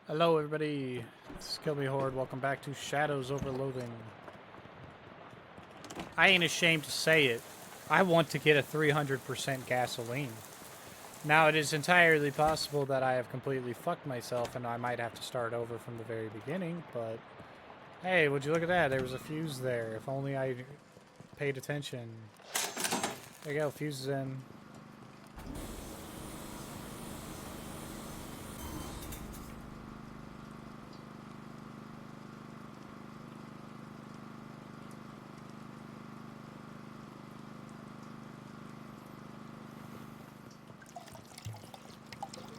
Hello everybody, this is Kill Me Horde. Welcome back to Shadows over Loathing. I ain't ashamed to say it. I want to get a 300% gasoline. Now it is entirely possible that I have completely fucked myself and I might have to start over from the very beginning, but hey, would you look at that? There was a fuse there. If only I paid attention. There you go, fuse is in.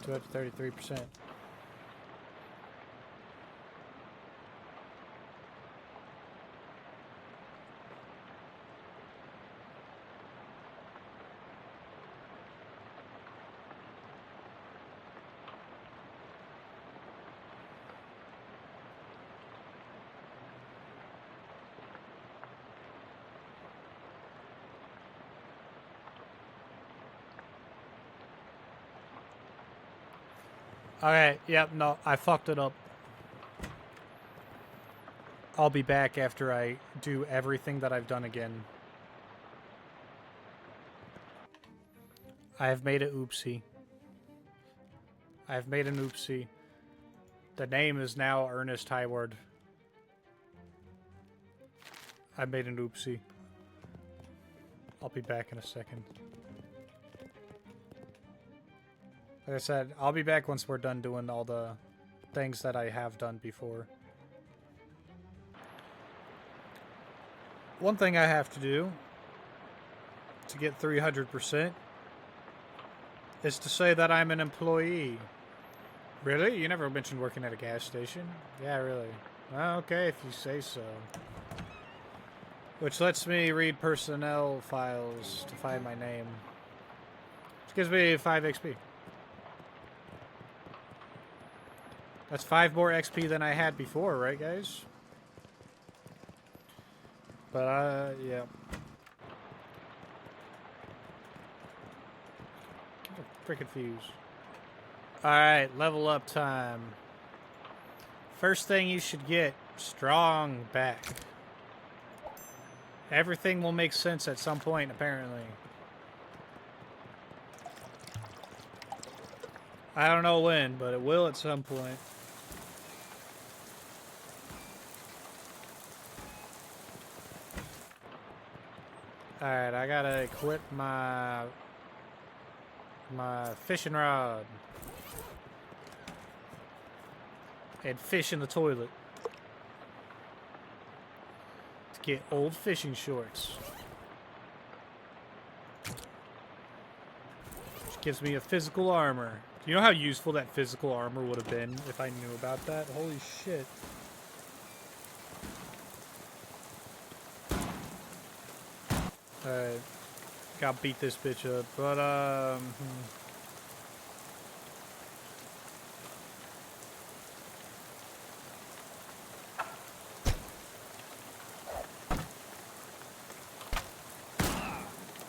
To 33%. Alright, yep, no, I fucked it up. I'll be back after I do everything that I've done again. I have made an oopsie. I have made an oopsie. The name is now Ernest Highward. I made an oopsie. I'll be back in a second. Like I said, I'll be back once we're done doing all the things that I have done before. One thing I have to do to get 300% is to say that I'm an employee. Really? You never mentioned working at a gas station? Yeah, really. Well, okay, if you say so. Which lets me read personnel files to find my name. Which gives me 5 XP. That's 5 more XP than I had before, right, guys? But, yeah. Give a freaking fuse. Alright, level up time. First thing you should get, strong back. Everything will make sense at some point, apparently. I don't know when, but it will at some point. Alright, I gotta equip my fishing rod. And fish in the toilet. To get old fishing shorts. Which gives me a physical armor. Do you know how useful that physical armor would have been if I knew about that? Holy shit. Alright. Gotta beat this bitch up. But,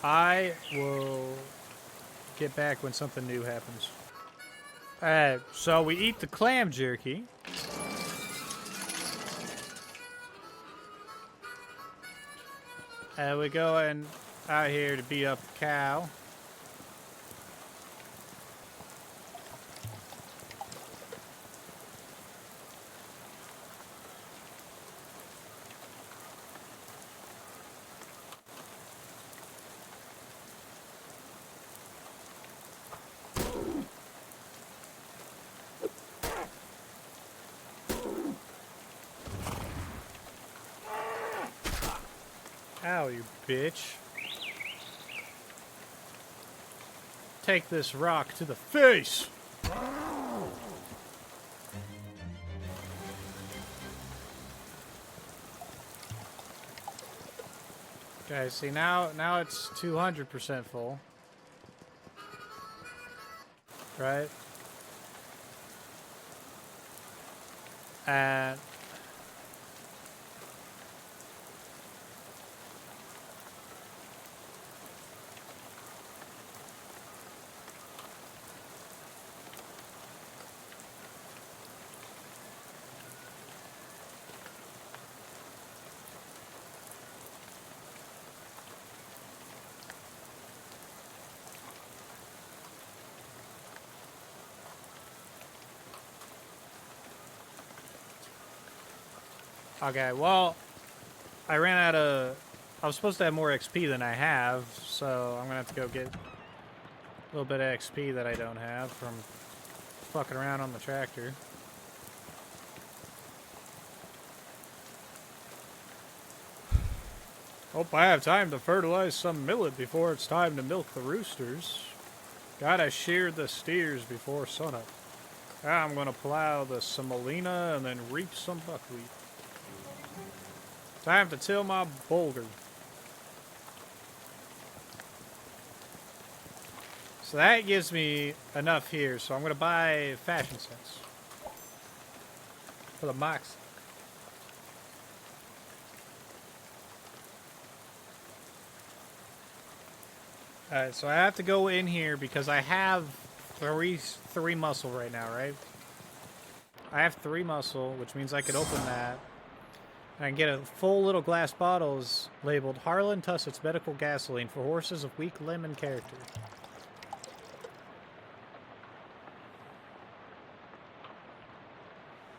I will get back when something new happens. Alright, so we eat the clam jerky. And we going out here to beat up a cow. Ow, you bitch. Take this rock to the face! Okay, see now it's 200% full. Right? And Okay, well, I ran out of... I was supposed to have more XP than I have, so I'm gonna have to go get a little bit of XP that I don't have from fucking around on the tractor. Hope I have time to fertilize some millet before it's time to milk the roosters. Gotta shear the steers before sunup. I'm gonna plow the semolina and then reap some buckwheat. Time to till my bulgur. So that gives me enough here, so I'm gonna buy fashion sense for the mox. Alright, so I have to go in here because I have three muscle right now, right? I have 3 muscle, which means I could open that. And I can get a full little glass bottles labeled Harlan Tussett's Medical Gasoline for horses of weak limb and character.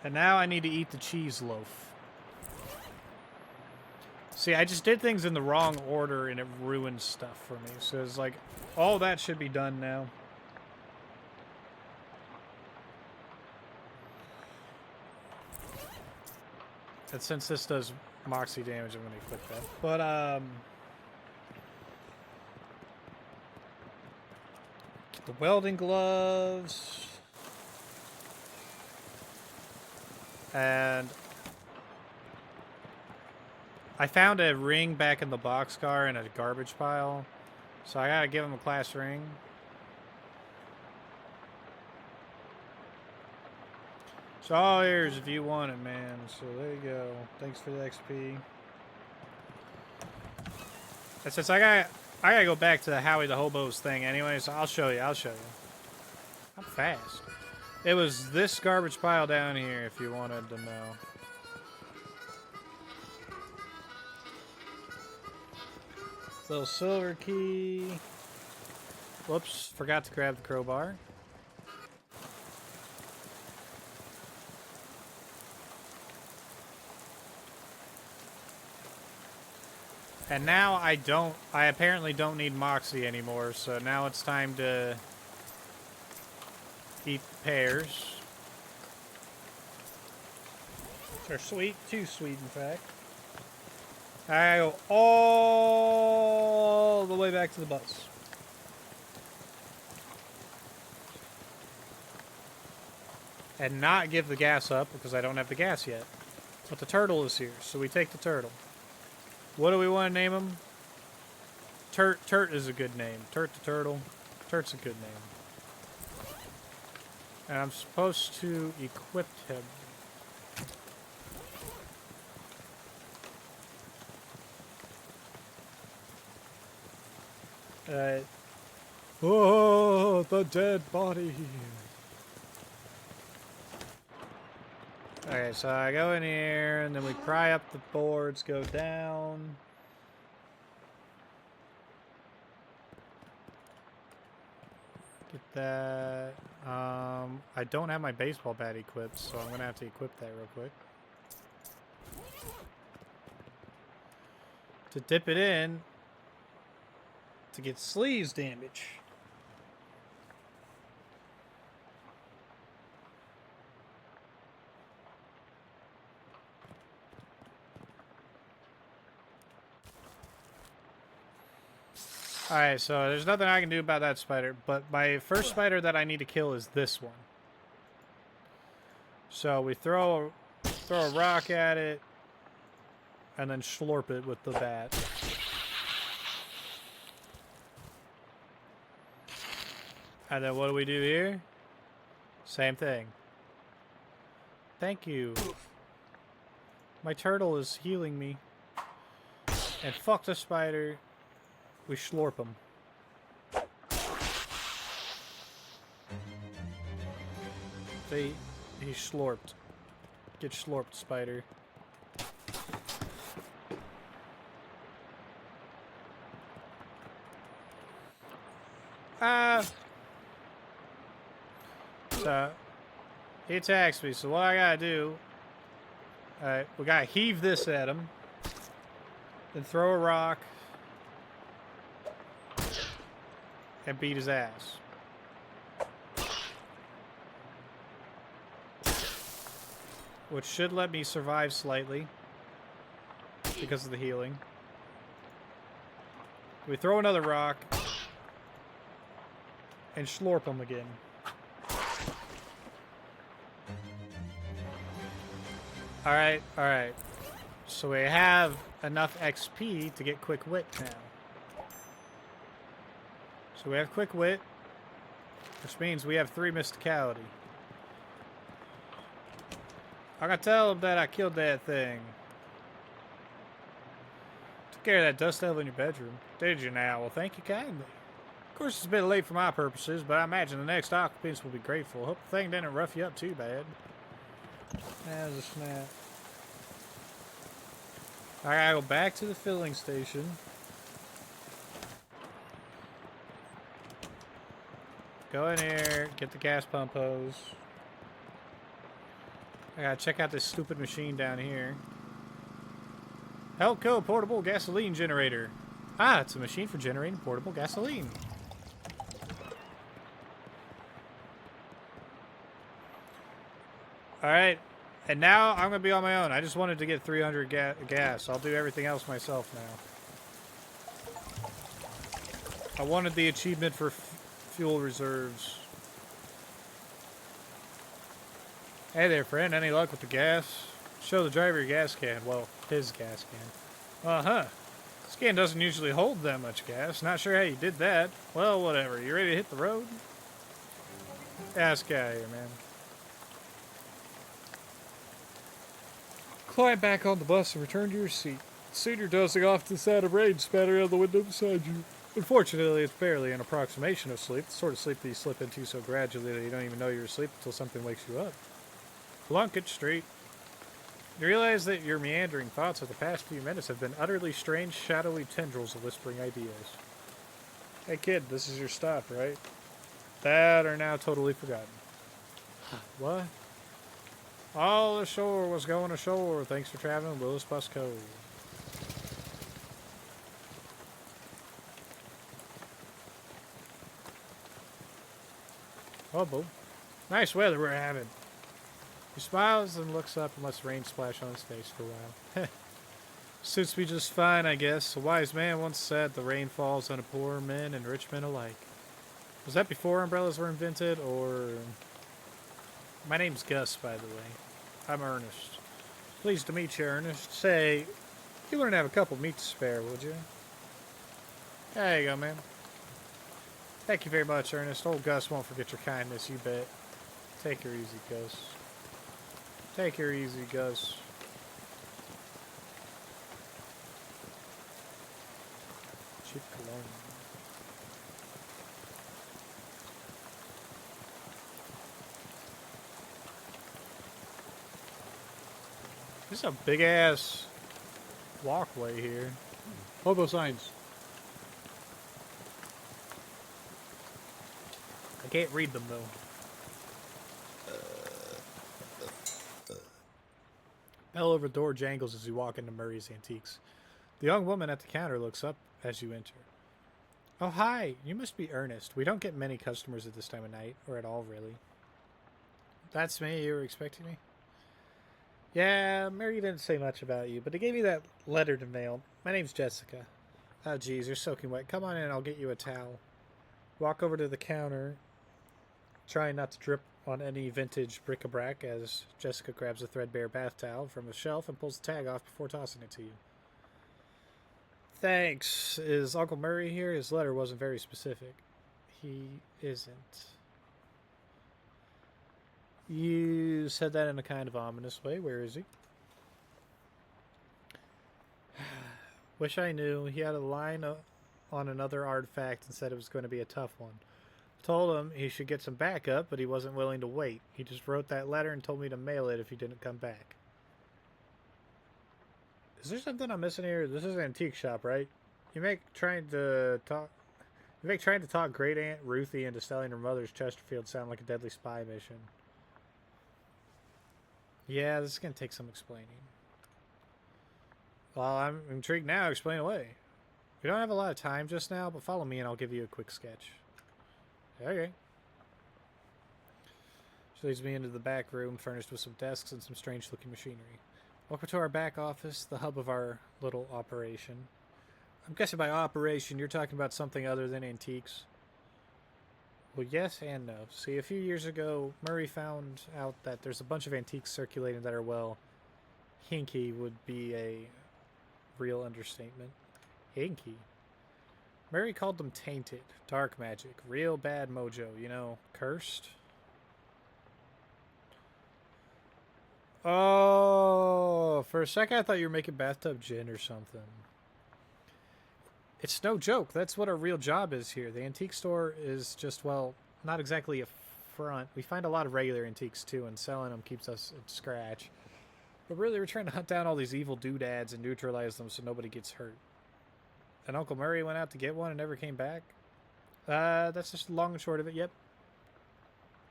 And now I need to eat the cheese loaf. See, I just did things in the wrong order and it ruined stuff for me. So it's like, all that should be done now. And since this does moxie damage, I'm going to equip that. But, the welding gloves. And I found a ring back in the boxcar in a garbage pile. So I gotta give him a class ring. So all here's if you want it, man. So there you go. Thanks for the XP. And since I gotta go back to the Howie the Hobo's thing anyway, so I'll show you. I'm fast. It was this garbage pile down here if you wanted to know. Little silver key. Whoops, forgot to grab the crowbar. And now I apparently don't need Moxie anymore, so now it's time to eat pears. They're sweet, too sweet in fact. I go all the way back to the bus. And not give the gas up because I don't have the gas yet. But the turtle is here, so we take the turtle. What do we want to name him? Turt is a good name. Turt the turtle. Turt's a good name. And I'm supposed to equip him. Oh, the dead body. Okay, so I go in here, and then we pry up the boards, go down. Get that. I don't have my baseball bat equipped, so I'm going to have to equip that real quick. To dip it in, to get sleeves damage. Alright, so there's nothing I can do about that spider, but my first spider that I need to kill is this one. So we throw a rock at it, and then slurp it with the bat. And then what do we do here? Same thing. Thank you. My turtle is healing me. And fuck the spider. We slurp him. See? He's slurped. Get slurped, spider. So, he attacks me, so what I gotta do Alright, we gotta heave this at him. Then throw a rock. And beat his ass. Which should let me survive slightly. Because of the healing. We throw another rock. And slurp him again. Alright, alright. So we have enough XP to get Quick Wit now. So we have Quick Wit. Which means we have 3 Mysticality. I gotta tell him that I killed that thing. Took care of that dust devil in your bedroom. Did you now? Well, thank you kindly. Of course, it's a bit late for my purposes, but I imagine the next occupants will be grateful. Hope the thing didn't rough you up too bad. That was a snap. I gotta go back to the filling station. Go in here, get the gas pump hose. I gotta check out this stupid machine down here. Helco portable gasoline generator. Ah, it's a machine for generating portable gasoline. Alright, and now I'm gonna be on my own. I just wanted to get 300 gas. I'll do everything else myself now. I wanted the achievement for fuel reserves. Hey there, friend. Any luck with the gas? Show the driver your gas can. Well, his gas can. Uh-huh. This can doesn't usually hold that much gas. Not sure how you did that. Well, whatever. You ready to hit the road? Yeah, let's get out of here, man. Climb back on the bus and return to your seat. Soon you're dozing off to the sound of rain spattering on the window beside you. Unfortunately, it's barely an approximation of sleep. The sort of sleep that you slip into so gradually that you don't even know you're asleep until something wakes you up. Plunkett Street. You realize that your meandering thoughts of the past few minutes have been utterly strange, shadowy tendrils of whispering ideas. Hey kid, this is your stop, right? That are now totally forgotten. What? All ashore was going ashore. Thanks for traveling Willis Bus Cove. Oh, boo. Nice weather we're having. He smiles and looks up and lets rain splash on his face for a while. Suits me just fine, I guess. A wise man once said the rain falls on poor men and rich men alike. Was that before umbrellas were invented, or... My name's Gus, by the way. I'm Ernest. Pleased to meet you, Ernest. Say, you wouldn't have a couple meat to spare, would you? There you go, man. Thank you very much, Ernest. Old Gus won't forget your kindness, you bet. Take her easy, Gus. Take her easy, Gus. Cheap cologne. This is a big ass walkway here. Hobo signs. I can't read them though. Bell over the door jangles as you walk into Murray's Antiques. The young woman at the counter looks up as you enter. Oh, hi. You must be Ernest. We don't get many customers at this time of night, or at all, really. That's me. You were expecting me? Yeah, Mary didn't say much about you, but I gave you that letter to mail. My name's Jessica. Oh, geez, you're soaking wet. Come on in, I'll get you a towel. Walk over to the counter, trying not to drip on any vintage bric-a-brac as Jessica grabs a threadbare bath towel from a shelf and pulls the tag off before tossing it to you. Thanks. Is Uncle Murray here? His letter wasn't very specific. He isn't. You said that in a kind of ominous way. Where is he? Wish I knew. He had a line on another artifact and said it was going to be a tough one. Told him he should get some backup, but he wasn't willing to wait. He just wrote that letter and told me to mail it if he didn't come back. Is there something I'm missing here? This is an antique shop, right? You make trying to talk Great Aunt Ruthie into selling her mother's Chesterfield sound like a deadly spy mission. Yeah, this is going to take some explaining. Well, I'm intrigued now. Explain away. We don't have a lot of time just now, but follow me and I'll give you a quick sketch. Okay. She leads me into the back room, furnished with some desks and some strange-looking machinery. Welcome to our back office, the hub of our little operation. I'm guessing by operation you're talking about something other than antiques. Well, yes and no. See, a few years ago, Murray found out that there's a bunch of antiques circulating that are, well, hinky would be a real understatement. Hinky. Murray called them tainted, dark magic, real bad mojo, you know, cursed. Oh, for a second I thought you were making bathtub gin or something. It's no joke. That's what our real job is here. The antique store is just, well, not exactly a front. We find a lot of regular antiques too, and selling them keeps us at scratch. But really, we're trying to hunt down all these evil doodads and neutralize them so nobody gets hurt. And Uncle Murray went out to get one and never came back? That's just long and short of it, yep.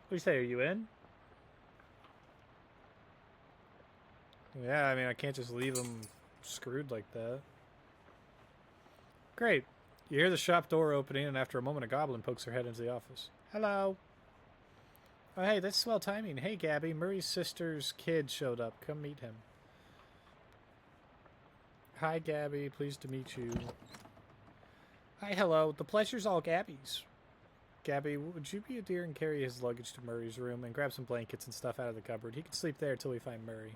What do you say, are you in? Yeah, I mean, I can't just leave them screwed like that. Great. You hear the shop door opening, and after a moment, a goblin pokes her head into the office. Hello. Oh, hey, that's swell timing. Hey, Gabby, Murray's sister's kid showed up. Come meet him. Hi, Gabby. Pleased to meet you. Hi, hello. The pleasure's all Gabby's. Gabby, would you be a dear and carry his luggage to Murray's room and grab some blankets and stuff out of the cupboard? He can sleep there till we find Murray.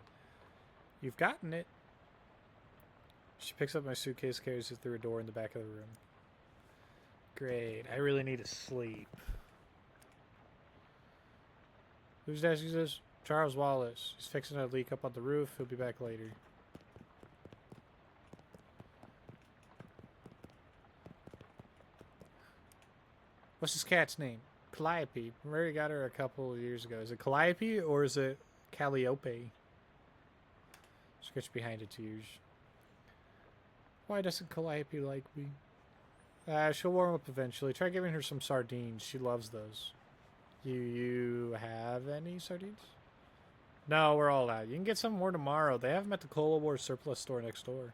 You've gotten it. She picks up my suitcase, carries it through a door in the back of the room. Great. I really need to sleep. Whose desk is this? Charles Wallace. He's fixing a leak up on the roof. He'll be back later. What's his cat's name? Calliope. Murray got her a couple of years ago. Is it Calliope or is it Calliope? Scratch behind its ears. Why doesn't Calliope like me? She'll warm up eventually. Try giving her some sardines. She loves those. You have any sardines? No, we're all out. You can get some more tomorrow. They have them at the Cola War surplus store next door.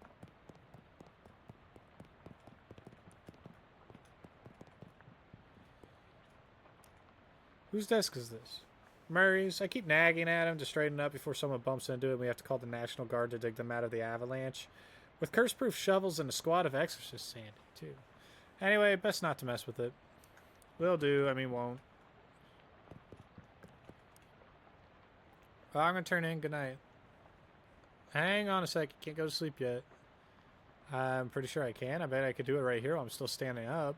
Whose desk is this? Murray's. I keep nagging at him to straighten up before someone bumps into it and we have to call the National Guard to dig them out of the avalanche. With curse-proof shovels and a squad of exorcists handy, too. Anyway, best not to mess with it. Will do, I mean won't. Well, I'm gonna turn in. Good night. Hang on a sec. You can't go to sleep yet. I'm pretty sure I can. I bet I could do it right here while I'm still standing up.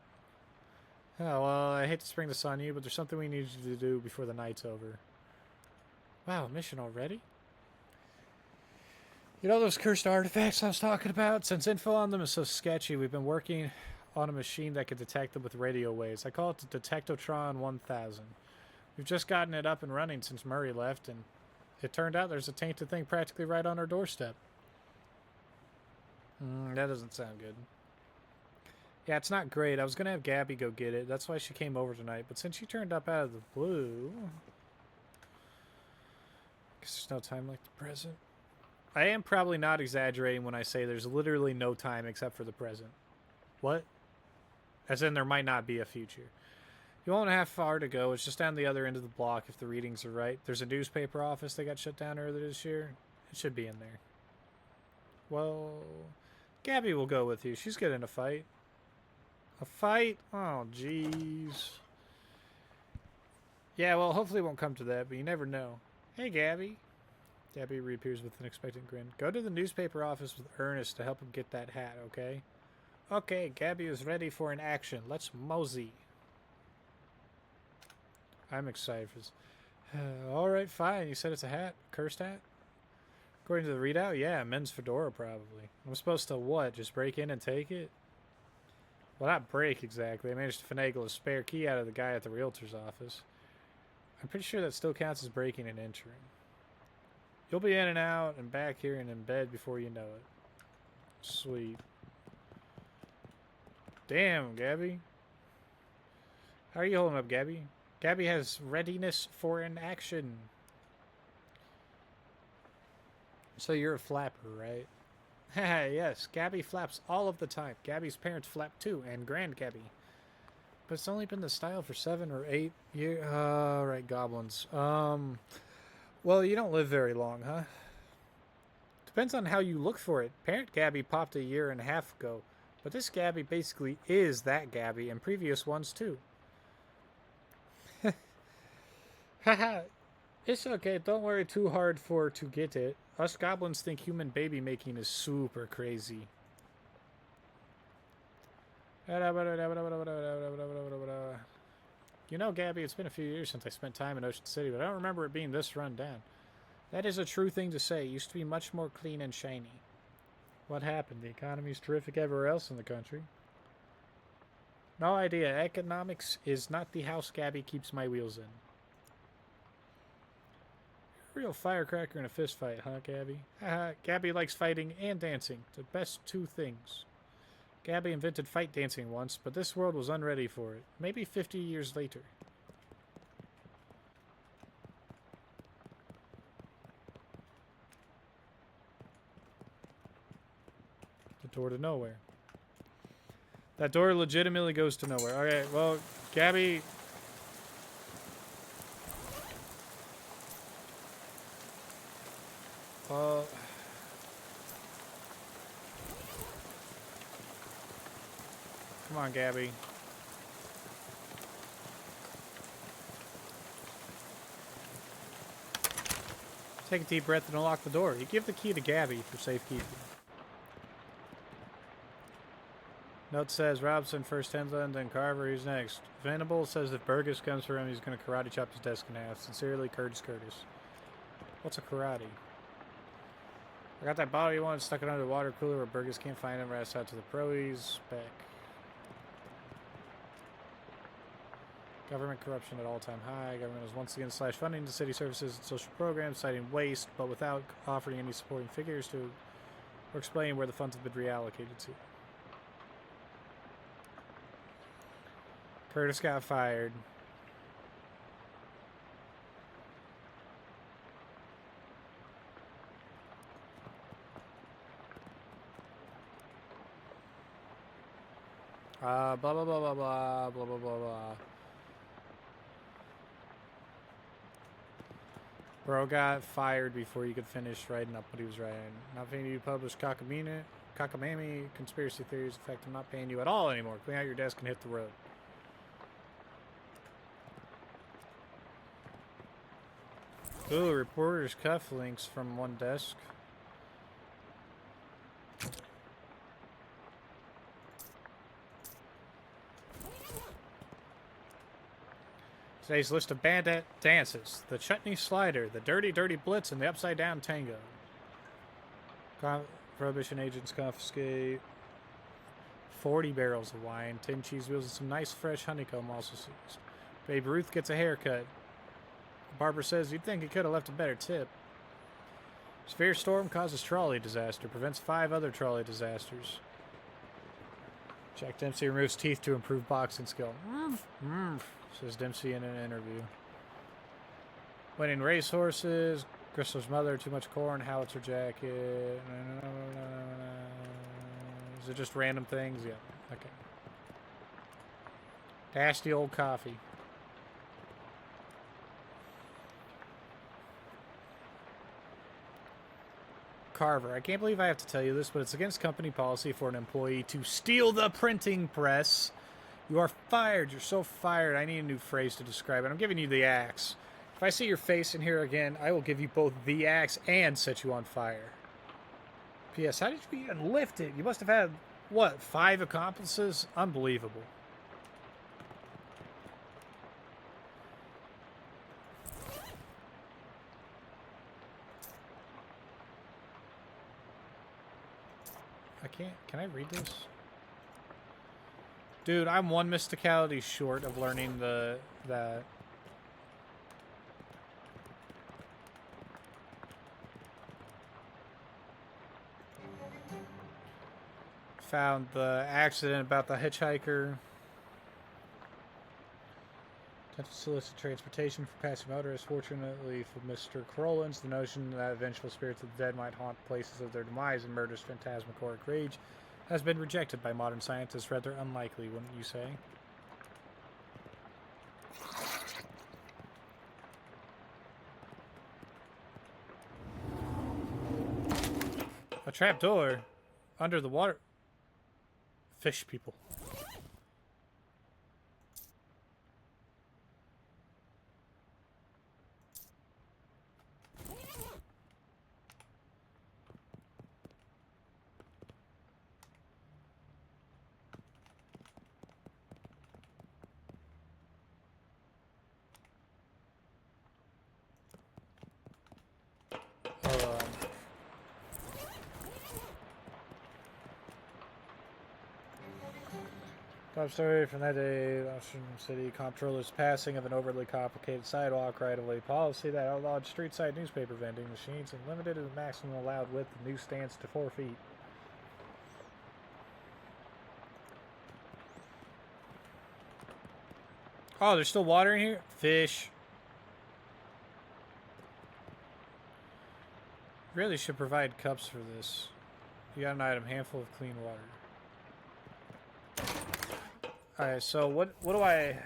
Oh, well, I hate to spring this on you, but there's something we need you to do before the night's over. Wow, mission already? You know those cursed artifacts I was talking about? Since info on them is so sketchy, we've been working on a machine that can detect them with radio waves. I call it the Detectotron 1000. We've just gotten it up and running since Murray left, and it turned out there's a tainted thing practically right on our doorstep. That doesn't sound good. Yeah, it's not great. I was going to have Gabby go get it. That's why she came over tonight. But since she turned up out of the blue... Guess there's no time like the present. I am probably not exaggerating when I say there's literally no time except for the present. What? As in there might not be a future. You won't have far to go. It's just down the other end of the block if the readings are right. There's a newspaper office that got shut down earlier this year. It should be in there. Well, Gabby will go with you. She's good in a fight. A fight? Oh, jeez. Yeah, well, hopefully it won't come to that, but you never know. Hey, Gabby. Gabby reappears with an expectant grin. Go to the newspaper office with Ernest to help him get that hat, okay? Okay, Gabby is ready for an action. Let's mosey. I'm excited for this. Alright, fine. You said it's a hat? Cursed hat? According to the readout, yeah, men's fedora probably. I'm supposed to what? Just break in and take it? Well, not break exactly. I managed to finagle a spare key out of the guy at the realtor's office. I'm pretty sure that still counts as breaking and entering. You'll be in and out and back here and in bed before you know it. Sweet. Damn, Gabby. How are you holding up, Gabby? Gabby has readiness for an action. So you're a flapper, right? Yes, Gabby flaps all of the time. Gabby's parents flap too, and Grand Gabby. But it's only been the style for 7 or 8 years. Right, goblins. Well, you don't live very long, huh? Depends on how you look for it. Parent Gabby popped a year and a half ago, but this Gabby basically is that Gabby and previous ones too. Haha, it's okay. Don't worry too hard for to get it. Us goblins think human baby making is super crazy. You know, Gabby, it's been a few years since I spent time in Ocean City, but I don't remember it being this run down. That is a true thing to say. It used to be much more clean and shiny. What happened? The economy's terrific everywhere else in the country. No idea. Economics is not the house Gabby keeps my wheels in. You're a real firecracker in a fist fight, huh, Gabby? Haha, Gabby likes fighting and dancing. The best two things. Gabby invented fight dancing once, but this world was unready for it. Maybe 50 years later. The door to nowhere. That door legitimately goes to nowhere. Okay, well, Gabby... Come on, Gabby. Take a deep breath and unlock the door. You give the key to Gabby for safekeeping. Note says Robson first Henland, then Carver. Who's next? Venable says if Burgess comes for him, he's going to karate chop his desk in half. Sincerely, Curtis. What's a karate? I got that bottle you wanted, stuck it under the water cooler where Burgess can't find him. Rest out to the proes. Back. Government corruption at all-time high. Government is once again slash funding to city services and social programs, citing waste, but without offering any supporting figures to or explaining where the funds have been reallocated to. Curtis got fired. Blah blah blah blah blah blah blah blah. Bro got fired before he could finish writing up what he was writing. Not paying you to publish cockamamie conspiracy theories. In fact, I'm not paying you at all anymore. Clean out your desk and hit the road. Ooh, reporter's cufflinks from one desk. Today's list of bandit dances. The chutney slider, the dirty, dirty blitz, and the upside down tango. Prohibition agents confiscate 40 barrels of wine, 10 cheese wheels, and some nice fresh honeycomb also seized. Babe Ruth gets a haircut. Barber says you'd think he could have left a better tip. Severe storm causes trolley disaster. Prevents 5 other trolley disasters. Jack Dempsey removes teeth to improve boxing skill. Says Dempsey in an interview. Winning racehorses. Crystal's mother, too much corn, howitzer jacket. Is it just random things? Yeah. Okay. Dash the old coffee. Carver, I can't believe I have to tell you this, but it's against company policy for an employee to steal the printing press. You are fired. You're so fired. I need a new phrase to describe it. I'm giving you the axe. If I see your face in here again, I will give you both the axe and set you on fire. P.S. How did you even lift it? You must have had, what, 5 accomplices? Unbelievable. Can I read this? Dude, I'm one mysticality short of learning that. Found the accident about the hitchhiker. To solicit transportation for passing motorists. Fortunately for Mr. Crollins, the notion that vengeful spirits of the dead might haunt places of their demise and murderous phantasmagoric rage has been rejected by modern scientists. Rather unlikely, wouldn't you say? A trapdoor under the water. Fish people. Top story from that day, Washington City comptroller's passing of an overly complicated sidewalk right-of-way policy that outlawed street-side newspaper vending machines and limited the maximum allowed width of newsstands to 4 feet. Oh, there's still water in here? Fish. Really should provide cups for this. You got an item, handful of clean water. Alright, so what do I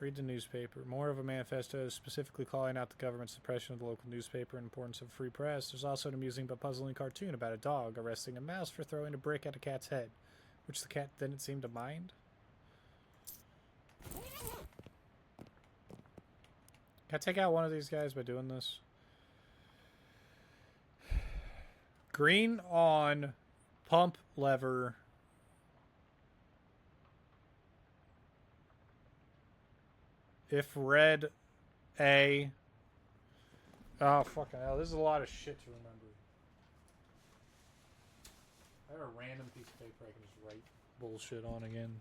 read the newspaper? More of a manifesto specifically calling out the government's suppression of the local newspaper and importance of free press. There's also an amusing but puzzling cartoon about a dog arresting a mouse for throwing a brick at a cat's head, which the cat didn't seem to mind. Can I take out one of these guys by doing this? Green on pump lever. If red, A. Oh, fucking hell. This is a lot of shit to remember. I have a random piece of paper I can just write bullshit on again.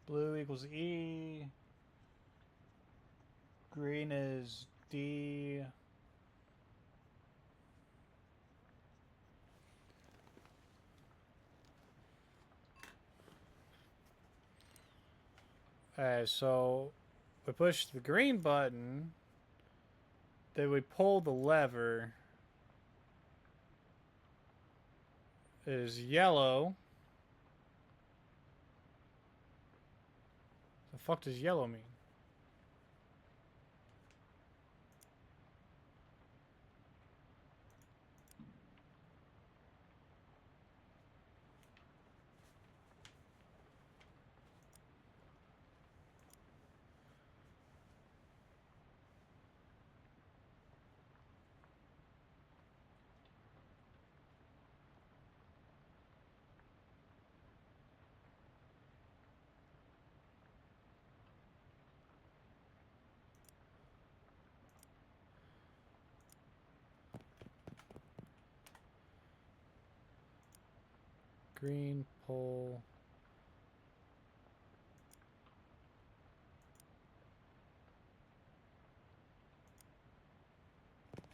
Blue equals E. Green is D. Alright, so we push the green button. Then we pull the lever. It is yellow. The fuck does yellow mean? Green pull.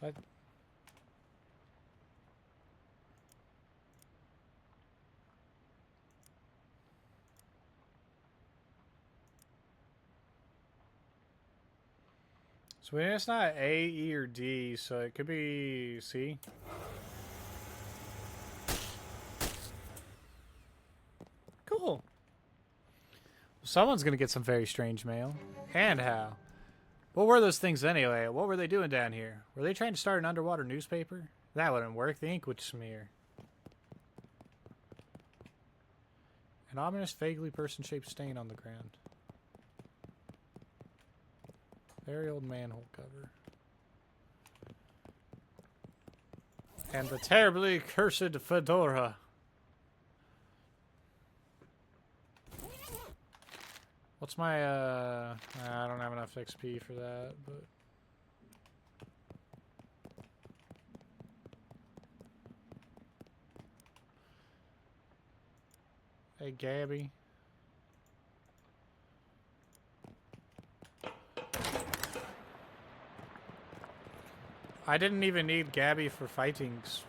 What? So it's not A, E, or D, so it could be C. Cool. Someone's gonna get some very strange mail. And how? What were those things anyway? What were they doing down here? Were they trying to start an underwater newspaper? That wouldn't work. The ink would smear. An ominous, vaguely person-shaped stain on the ground. Very old manhole cover. And the terribly cursed fedora. What's my, I don't have enough XP for that, but... Hey, Gabby. I didn't even need Gabby for fightings.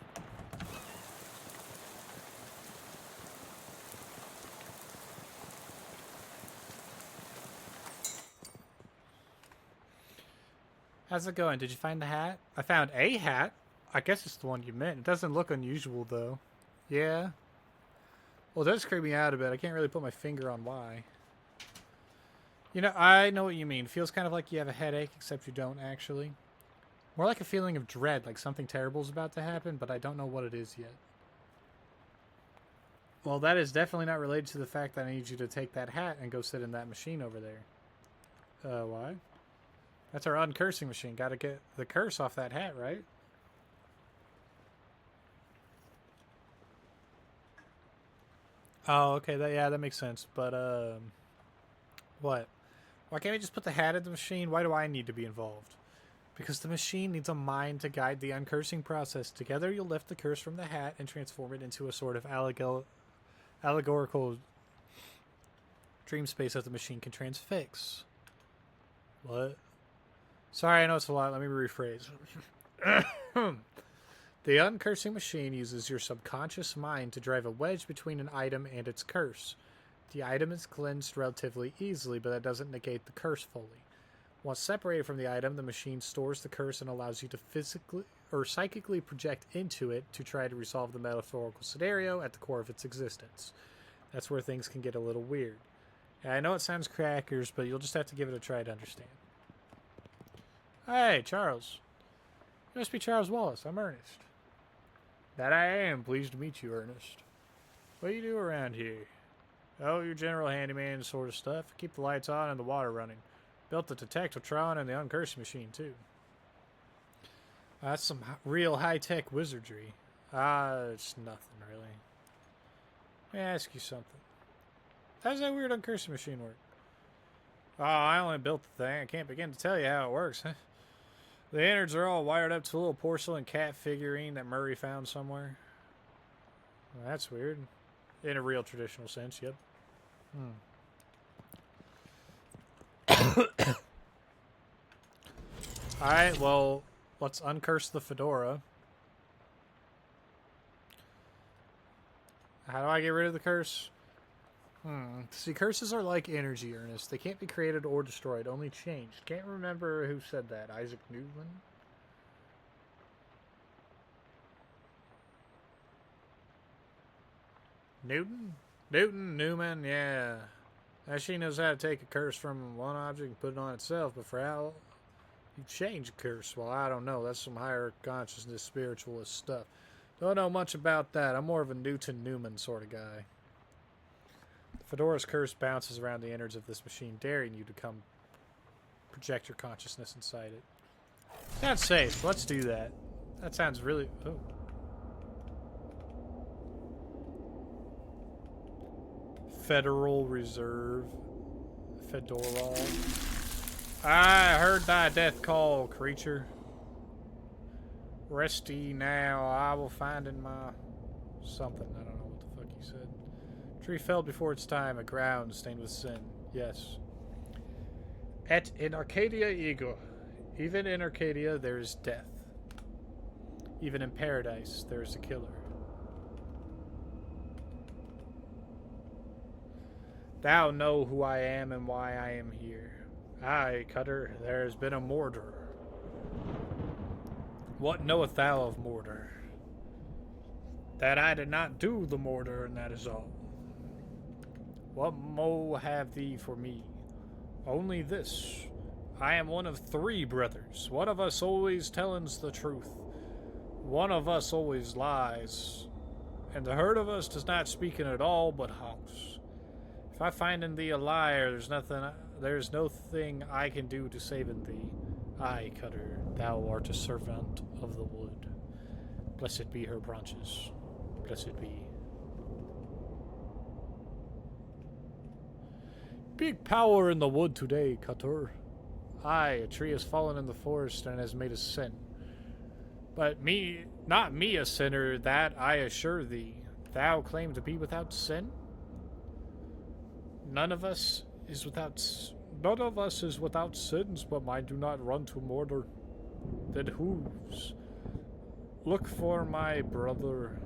How's it going? Did you find the hat? I found a hat. I guess it's the one you meant. It doesn't look unusual, though. Yeah? Well, it does creep me out a bit. I can't really put my finger on why. You know, I know what you mean. It feels kind of like you have a headache, except you don't actually. More like a feeling of dread, like something terrible is about to happen, but I don't know what it is yet. Well, that is definitely not related to the fact that I need you to take that hat and go sit in that machine over there. Why? That's our uncursing machine. Gotta get the curse off that hat, right? Oh, okay. That makes sense. But, what? Why can't we just put the hat in the machine? Why do I need to be involved? Because the machine needs a mind to guide the uncursing process. Together, you'll lift the curse from the hat and transform it into a sort of allegorical dream space that the machine can transfix. What? Sorry, I know it's a lot. Let me rephrase. The uncursing machine uses your subconscious mind to drive a wedge between an item and its curse. The item is cleansed relatively easily, but that doesn't negate the curse fully. Once separated from the item, the machine stores the curse and allows you to physically or psychically project into it to try to resolve the metaphorical scenario at the core of its existence. That's where things can get a little weird. And I know it sounds crackers, but you'll just have to give it a try to understand. Hey, Charles. You must be Charles Wallace. I'm Ernest. That I am. Pleased to meet you, Ernest. What do you do around here? Oh, your general handyman sort of stuff. Keep the lights on and the water running. Built the detectotron and the uncursed machine, too. That's some real high-tech wizardry. It's nothing, really. Let me ask you something. How does that weird uncursed machine work? Oh, I only built the thing. I can't begin to tell you how it works. The innards are all wired up to a little porcelain cat figurine that Murray found somewhere. Well, that's weird. In a real traditional sense, yep. Alright, well, let's uncurse the fedora. How do I get rid of the curse? See, curses are like energy, Ernest. They can't be created or destroyed, only changed. Can't remember who said that. Isaac Newton? Newman, yeah. Now she knows how to take a curse from one object and put it on itself, but for how you change a curse? Well, I don't know. That's some higher consciousness, spiritualist stuff. Don't know much about that. I'm more of a Newton-Newman sort of guy. The fedora's curse bounces around the innards of this machine, daring you to come project your consciousness inside it. Sounds safe. Let's do that. That sounds really... Oh. Federal Reserve. Federal. I heard thy death call, creature. Rest ye now. I will find in my... something. I don't know what the fuck he said. Tree fell before its time, a ground stained with sin. Yes. Et in Arcadia ego. Even in Arcadia there is death. Even in paradise there is a killer. Thou know who I am and why I am here. Aye, Cutter, there has been a murder. What knowest thou of murder? That I did not do the murder, and that is all. What mo have thee for me? Only this. I am one of 3 brothers. One of us always tellins the truth. One of us always lies. And the herd of us does not speaking at all, but honks. If I find in thee a liar, there's no thing I can do to save in thee. Aye, Cutter, thou art a servant of the wood. Blessed be her branches. Blessed be. Big power in the wood today, Cutter. Aye, a tree has fallen in the forest and has made a sin. But not me a sinner, that I assure thee. Thou claim to be without sin? None of us is without sins, but mine do not run to Mordor. Then whose? Look for my brother.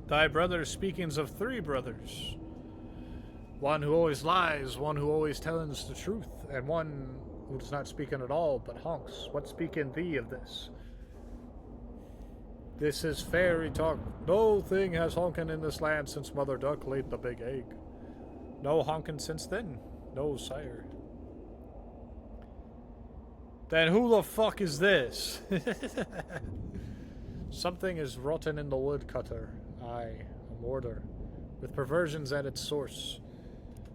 Thy brother speakings of three brothers. One who always lies, one who always tells the truth, and one who does not speak at all, but honks. What speak in thee of this? This is fairy talk. No thing has honkin' in this land since Mother Duck laid the big egg. No honkin' since then. No, sire. Then who the fuck is this? Something is rotten in the woodcutter. Aye, a Mordor, with perversions at its source.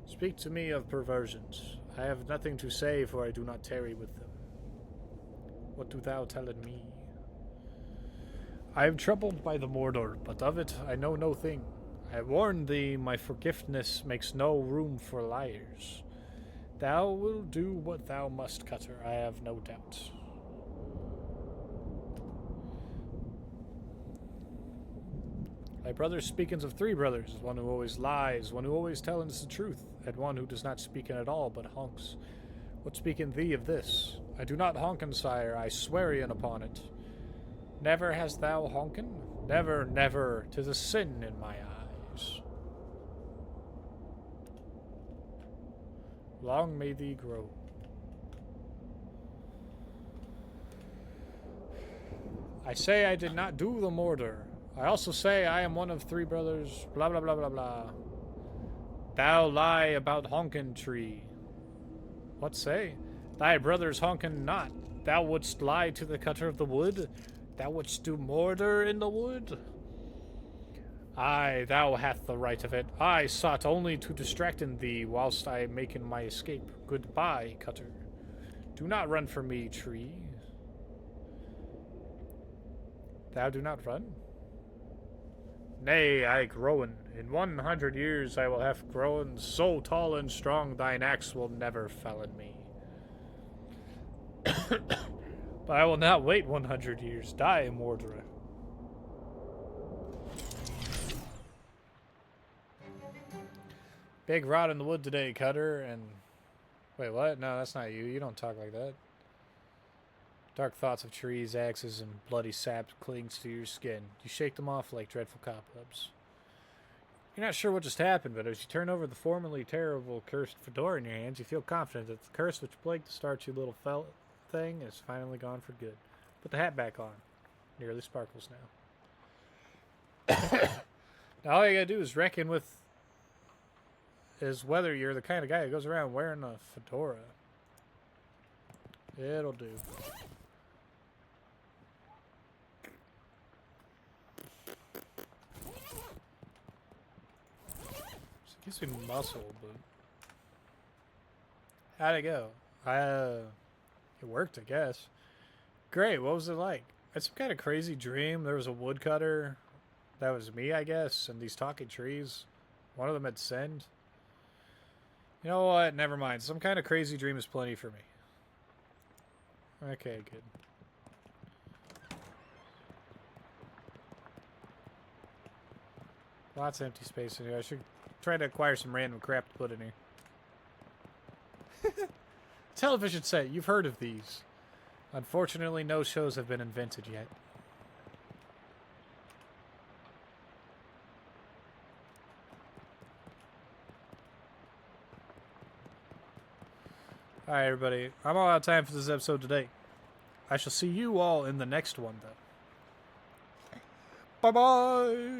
Speak to me of perversions. I have nothing to say, for I do not tarry with them. What do thou telleth me? I am troubled by the Mordor, but of it I know no thing. I warn thee, my forgiveness makes no room for liars. Thou wilt do what thou must, Cutter, I have no doubt. Thy brother speaketh of three brothers, one who always lies, one who always telleth the truth, and one who does not speak at all, but honks. What speaketh thee of this? I do not honken, sire, I swearian upon it. Never hast thou honken? Never, never, 'tis a sin in my eyes. Long may thee grow. I say I did not do the Mordor. I also say I am one of three brothers, blah blah blah blah blah. Thou lie about honkin' tree. What say? Thy brother's honkin' not. Thou wouldst lie to the cutter of the wood? Thou wouldst do Mordor in the wood? Aye, thou hath the right of it. I sought only to distract in thee whilst I making my escape. Goodbye, cutter. Do not run from me, tree. Thou do not run? Nay, I growen. In 100 years I will have grown so tall and strong thine axe will never fell in me. But I will not wait 100 years. Die, Mordor. Big rot in the wood today, Cutter, and... Wait, what? No, that's not you. You don't talk like that. Dark thoughts of trees, axes, and bloody sap clings to your skin. You shake them off like dreadful cobwebs. You're not sure what just happened, but as you turn over the formerly terrible cursed fedora in your hands, you feel confident that the curse which plagued the starchy little thing is finally gone for good. Put the hat back on. Nearly sparkles now. Now all you gotta do is reckon with is whether you're the kind of guy who goes around wearing a fedora. It'll do. It gives me muscle, but how'd it go? It worked, I guess. Great. What was it like? It's some kind of crazy dream. There was a woodcutter. That was me, I guess, and these talking trees. One of them had sinned. You know what? Never mind. Some kind of crazy dream is plenty for me. Okay, good. Lots of empty space in here. I should try to acquire some random crap to put in here. Television set. You've heard of these. Unfortunately, no shows have been invented yet. Alright, everybody. I'm all out of time for this episode today. I shall see you all in the next one, though. Bye-bye!